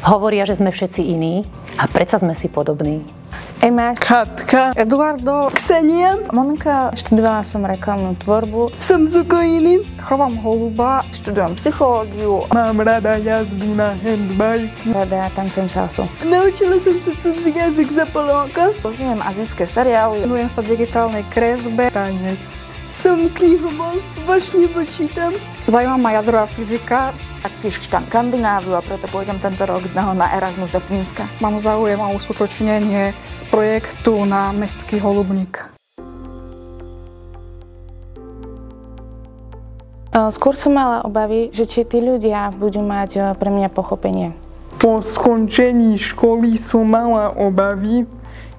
Hovoria, že sme všetci iní a predsa sme si podobní. Ema, Katka, Eduardo, Ksenia, Monika, študovala som reklamnú tvorbu. som z Ukrajiny, Chovám holuba, študujem psychológiu. mám rada jazdu na handbike, rada tancujem salsu. naučila som sa cudzí jazyk za pol roka, Používam azijské seriály. Venujem sa digitálnej kresbe. tanec. som knihomol, vášnivo čítam. Zaujíma ma jadrová fyzika. Taktiež čítam Škandináviu a preto pôjdem tento rok na Erasmus do Fínska. Mám záujem o uskutočnenie projektu na mestský holubník. Skôr som mala obavy, že či tí ľudia budú mať pre mňa pochopenie. Po skončení školy som mala obavy,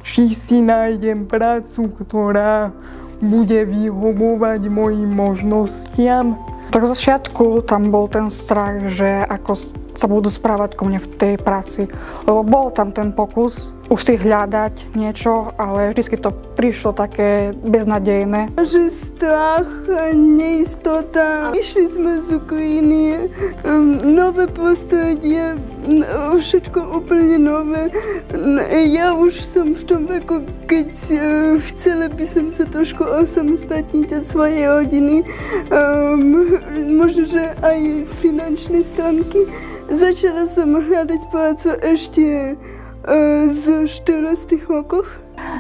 či si nájdem prácu, ktorá bude vyhovovať mojim možnostiam. Tak v začiatku tam bol ten strach, že ako sa budú správať ku mne v tej práci. Lebo bol tam ten pokus už si hľadať niečo, ale vždy to prišlo také beznadejné. Že strach, neistota. Išli sme z Ukrajiny, nové prostredie, všetko úplne nové. Ja už som v tom veku, keď chcela by som sa trošku osamostatniť od svojej rodiny. Možno, že aj z finančnej stránky. Začala som hľadať prácu ešte z 14 rokov.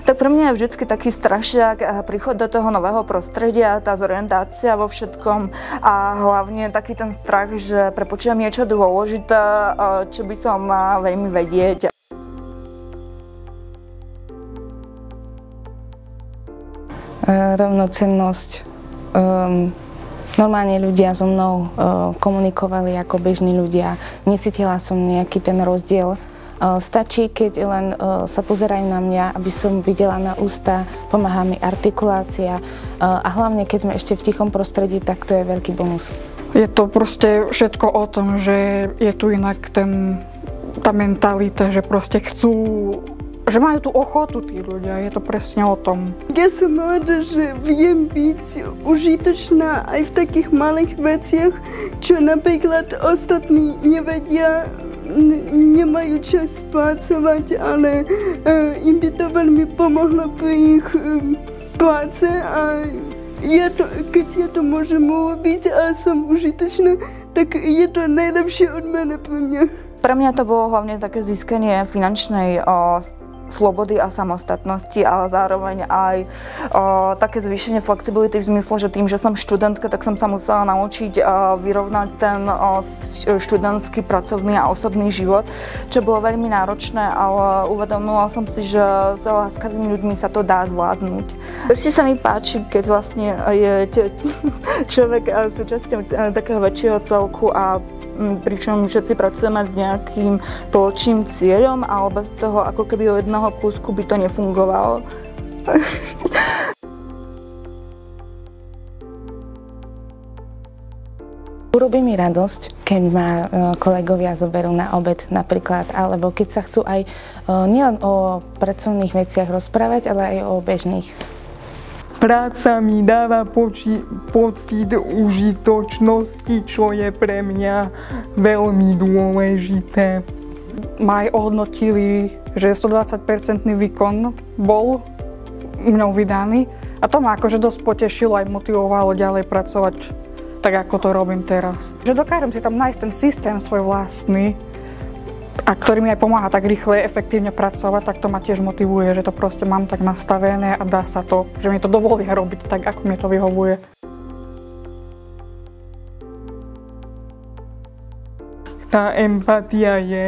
Tak pre mňa je vždy taký strašiak príchod do toho nového prostredia, tá zorientácia vo všetkom a hlavne taký ten strach, že prepočítam niečo dôležité, čo by som mala veľmi vedieť. Rovnocennosť. Normálne ľudia so mnou komunikovali ako bežní ľudia. Necítila som nejaký ten rozdiel. Stačí, keď len sa pozerajú na mňa, aby som videla na ústa, pomáha mi artikulácia a hlavne, keď sme ešte v tichom prostredí, tak to je veľký bonus. Je to proste všetko o tom, že je tu inak tá mentalita, že proste chcú, že majú tú ochotu tí ľudia, je to presne o tom. Ja som rada, že viem byť užitočná aj v takých malých veciach, čo napríklad ostatní nevedia, nemajú čas pracovať, ale im by to veľmi pomohlo pri ich práce a keď ja to môžem urobiť a som užitočná, tak je to najlepšie odmena pre mňa. Pre mňa to bolo hlavne také získanie finančnej slobody a samostatnosti, ale zároveň aj také zvýšenie flexibility v zmysle, že tým, že som študentka, tak som sa musela naučiť vyrovnať ten študentský, pracovný a osobný život, čo bolo veľmi náročné, ale uvedomila som si, že s láskavými ľuďmi sa to dá zvládnuť. Ešte sa mi páči, keď vlastne je človek súčasťou takého väčšieho celku a pričom všetci pracujeme s nejakým spoločným cieľom, ale bez toho, ako keby od jedného kúsku by to nefungovalo. Urobí mi radosť, keď ma kolegovia zoberú na obed napríklad, alebo keď sa chcú aj nielen o pracovných veciach rozprávať, ale aj o bežných. Práca mi dáva pocit užitočnosti, čo je pre mňa veľmi dôležité. Ma aj ohodnotili, že 120% výkon bol mňou vydaný a to ma akože dosť potešilo aj motivovalo ďalej pracovať tak, ako to robím teraz. Že dokážem si tam nájsť ten systém svoj vlastný, a ktorý mi aj pomáha tak rýchle, efektívne pracovať, tak to ma tiež motivuje, že to proste mám tak nastavené a dá sa to, že mi to dovolí robiť tak, ako mi to vyhovuje. Tá empatia je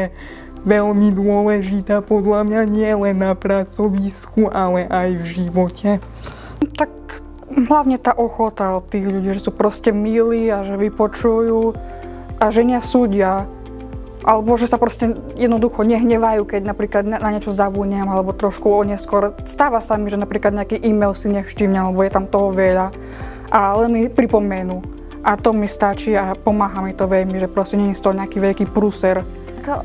veľmi dôležitá podľa mňa nie len na pracovisku, ale aj v živote. Tak hlavne tá ochota od tých ľudí, že sú proste milí a že vypočujú a že nesúdia. Alebo že sa proste jednoducho nehnevajú, keď napríklad na niečo zabudnem alebo trošku oneskôr. Stáva sa mi, že napríklad nejaký e-mail si nevšimnem, lebo je tam toho veľa. Ale mi pripomenú. A to mi stačí a pomáha mi to veľmi, že proste nie je z toho nejaký veľký prúser.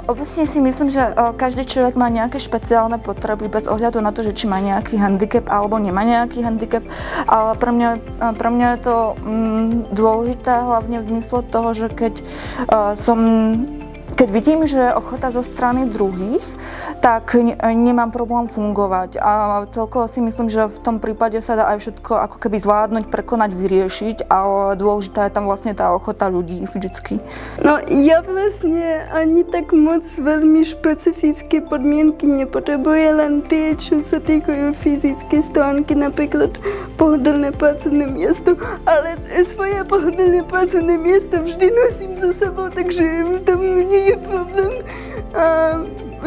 Obecne si myslím, že každý človek má nejaké špeciálne potreby bez ohľadu na to, že či má nejaký handicap alebo nemá nejaký handicap. Ale pre mňa je to dôležité hlavne v zmysle toho, že keď som Keď vidím, že je ochota zo strany druhých, tak nemám problém fungovať. A celkovo si myslím, že v tom prípade sa dá aj všetko ako keby zvládnuť, prekonať, vyriešiť, ale dôležitá je tam vlastne tá ochota ľudí vždycky. No ja vlastne ani tak moc veľmi špecifické podmienky nepotrebujem, len tie, čo sa týkajú fyzické stránky, napríklad pohodlné pracovné miesto, ale svoje pohodlné pracovné miesto vždy nosím za sebou, takže v tom nie je problém. A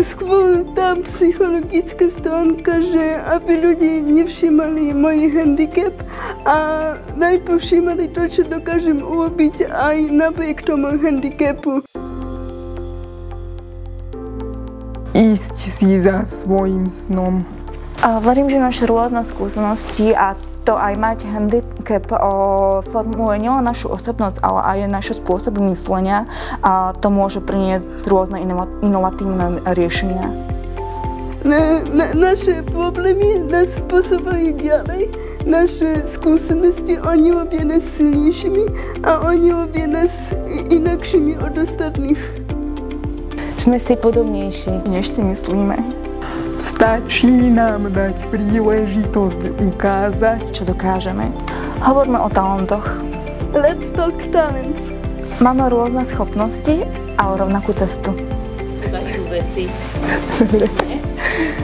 skôr tá psychologická stránka, že aby ľudí nevšímali môj handicap a najprv všímali to, čo dokážem urobiť aj napriek tomu handicapu. Ísť si za svojím snom. Verím, že naše rôzne skúsenosti a to aj mať handicap formuje nielen našu osobnosť, ale aj naše spôsoby myslenia a to môže priniesť rôzne inovatívne riešenia. Naše problémy nás posúvajú ďalej, naše skúsenosti, oni robia nás silnejšími a oni robia nás inakšími od ostatných. Sme si podobnejší, Než si myslíme. Stačí nám dať príležitosť ukázať, Čo dokážeme. Hovoríme o talentoch. Let's talk talents. Máme rôzne schopnosti, ale rovnakú cestu. Vajú veci.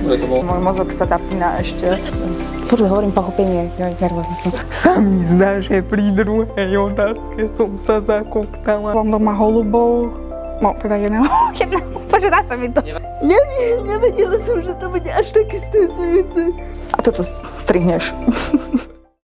Môj mozog sa zapína ešte. Furt hovorím pochopenie, nervózna som. sa mi zdá, že pri druhej otázke som sa zakoktala. Mám doma holubov, no teda jedného, počuť zase mi to. Nevedela som, že to bude až také stresujúce. A toto strihneš.